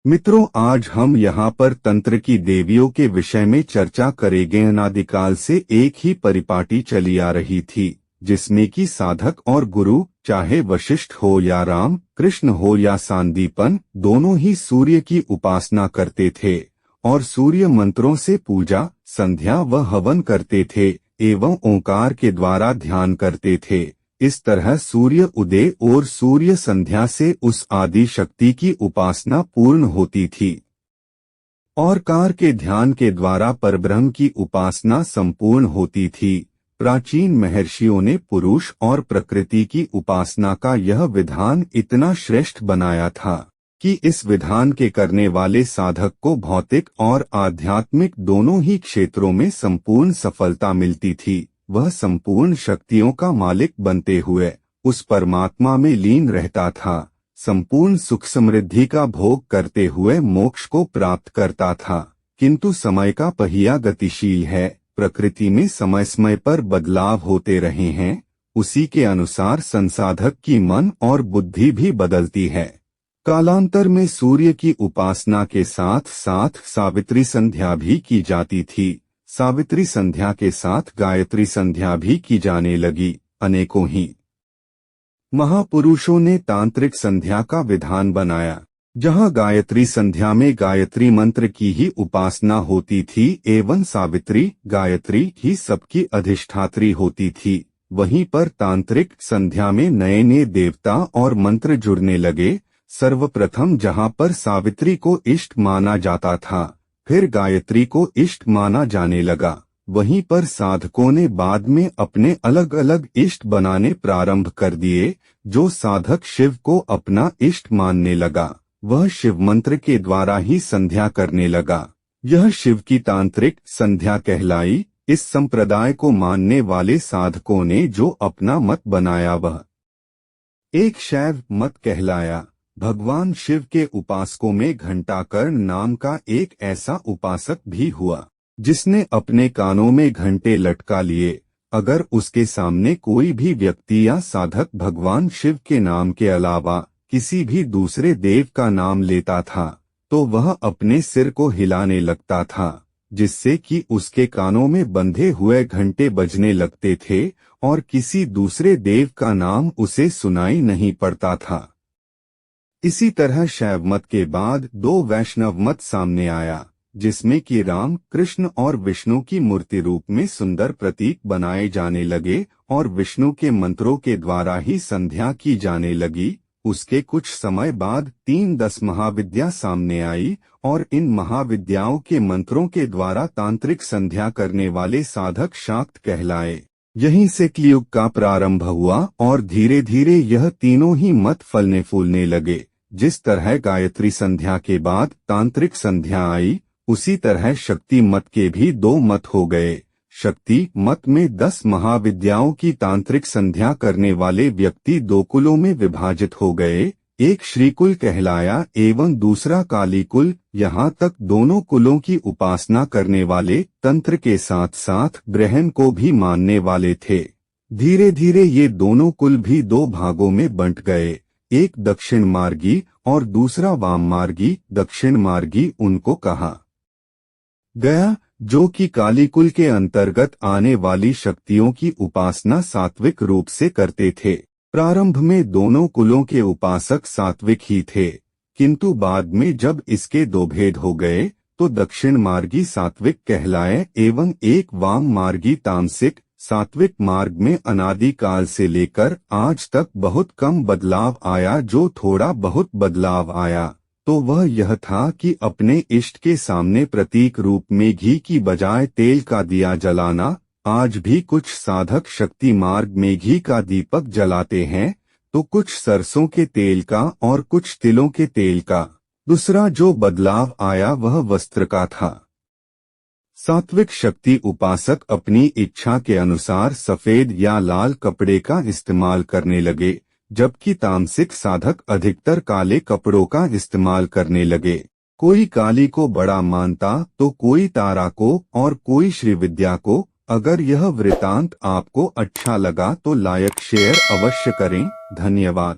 मित्रों, आज हम यहाँ पर तंत्र की देवियों के विषय में चर्चा करेंगे। अनादिकाल से एक ही परिपाटी चली आ रही थी, जिसमें कि साधक और गुरु, चाहे वशिष्ठ हो या राम कृष्ण हो या सांदीपन, दोनों ही सूर्य की उपासना करते थे और सूर्य मंत्रों से पूजा, संध्या व हवन करते थे एवं ओंकार के द्वारा ध्यान करते थे। इस तरह सूर्य उदय और सूर्य संध्या से उस आदि शक्ति की उपासना पूर्ण होती थी और कार के ध्यान के द्वारा परब्रह्म की उपासना संपूर्ण होती थी। प्राचीन महर्षियों ने पुरुष और प्रकृति की उपासना का यह विधान इतना श्रेष्ठ बनाया था कि इस विधान के करने वाले साधक को भौतिक और आध्यात्मिक दोनों ही क्षेत्रों में संपूर्ण सफलता मिलती थी। वह संपूर्ण शक्तियों का मालिक बनते हुए उस परमात्मा में लीन रहता था, संपूर्ण सुख समृद्धि का भोग करते हुए मोक्ष को प्राप्त करता था। किंतु समय का पहिया गतिशील है, प्रकृति में समय समय पर बदलाव होते रहे हैं, उसी के अनुसार संसाधक की मन और बुद्धि भी बदलती है। कालांतर में सूर्य की उपासना के साथ साथ सावित्री संध्या भी की जाती थी। सावित्री संध्या के साथ गायत्री संध्या भी की जाने लगी। अनेकों ही महापुरुषों ने तांत्रिक संध्या का विधान बनाया, जहां गायत्री संध्या में गायत्री मंत्र की ही उपासना होती थी एवं सावित्री गायत्री ही सबकी अधिष्ठात्री होती थी। वहीं पर तांत्रिक संध्या में नए नए देवता और मंत्र जुड़ने लगे। सर्वप्रथम जहां पर सावित्री को इष्ट माना जाता था, फिर गायत्री को इष्ट माना जाने लगा। वहीं पर साधकों ने बाद में अपने अलग अलग इष्ट बनाने प्रारंभ कर दिए। जो साधक शिव को अपना इष्ट मानने लगा, वह शिव मंत्र के द्वारा ही संध्या करने लगा। यह शिव की तांत्रिक संध्या कहलाई। इस संप्रदाय को मानने वाले साधकों ने जो अपना मत बनाया वह एक शैव मत कहलाया। भगवान शिव के उपासकों में घंटाकर्ण नाम का एक ऐसा उपासक भी हुआ, जिसने अपने कानों में घंटे लटका लिए। अगर उसके सामने कोई भी व्यक्ति या साधक भगवान शिव के नाम के अलावा किसी भी दूसरे देव का नाम लेता था, तो वह अपने सिर को हिलाने लगता था, जिससे कि उसके कानों में बंधे हुए घंटे बजने लगते थे और किसी दूसरे देव का नाम उसे सुनाई नहीं पड़ता था। इसी तरह शैव मत के बाद दो वैष्णव मत सामने आया, जिसमें कि राम कृष्ण और विष्णु की मूर्ति रूप में सुंदर प्रतीक बनाए जाने लगे और विष्णु के मंत्रों के द्वारा ही संध्या की जाने लगी। उसके कुछ समय बाद 3-10 महाविद्या सामने आई और इन महाविद्याओं के मंत्रों के द्वारा तांत्रिक संध्या करने वाले साधक शाक्त कहलाए। यहीं से कलियुग का प्रारंभ हुआ और धीरे धीरे यह तीनों ही मत फलने फूलने लगे। जिस तरह गायत्री संध्या के बाद तांत्रिक संध्या आई, उसी तरह शक्ति मत के भी 2 मत हो गए। शक्ति मत में 10 महाविद्याओं की तांत्रिक संध्या करने वाले व्यक्ति 2 कुलों में विभाजित हो गए। एक श्रीकुल कहलाया एवं दूसरा कालीकुल। यहाँ तक दोनों कुलों की उपासना करने वाले तंत्र के साथ साथ ब्रह्म को भी मानने वाले थे। धीरे धीरे ये दोनों कुल भी 2 भागों में बंट गए, एक दक्षिण मार्गी और दूसरा वाम मार्गी। दक्षिण मार्गी उनको कहा गया जो कि कालीकुल के अंतर्गत आने वाली शक्तियों की उपासना सात्विक रूप से करते थे। प्रारंभ में दोनों कुलों के उपासक सात्विक ही थे, किंतु बाद में जब इसके 2 भेद हो गए तो दक्षिण मार्गी सात्विक कहलाए एवं एक वाम मार्गी तामसिक। सात्विक मार्ग में अनादिकाल से लेकर आज तक बहुत कम बदलाव आया। जो थोड़ा बहुत बदलाव आया तो वह यह था कि अपने इष्ट के सामने प्रतीक रूप में घी की बजाय तेल का दिया जलाना। आज भी कुछ साधक शक्ति मार्ग में घी का दीपक जलाते हैं, तो कुछ सरसों के तेल का और कुछ तिलों के तेल का। दूसरा जो बदलाव आया वह वस्त्र का था। सात्विक शक्ति उपासक अपनी इच्छा के अनुसार सफेद या लाल कपड़े का इस्तेमाल करने लगे, जबकि तामसिक साधक अधिकतर काले कपड़ों का इस्तेमाल करने लगे। कोई काली को बड़ा मानता तो कोई तारा को और कोई श्रीविद्या को। अगर यह वृतांत आपको अच्छा लगा तो लाइक शेयर अवश्य करें। धन्यवाद।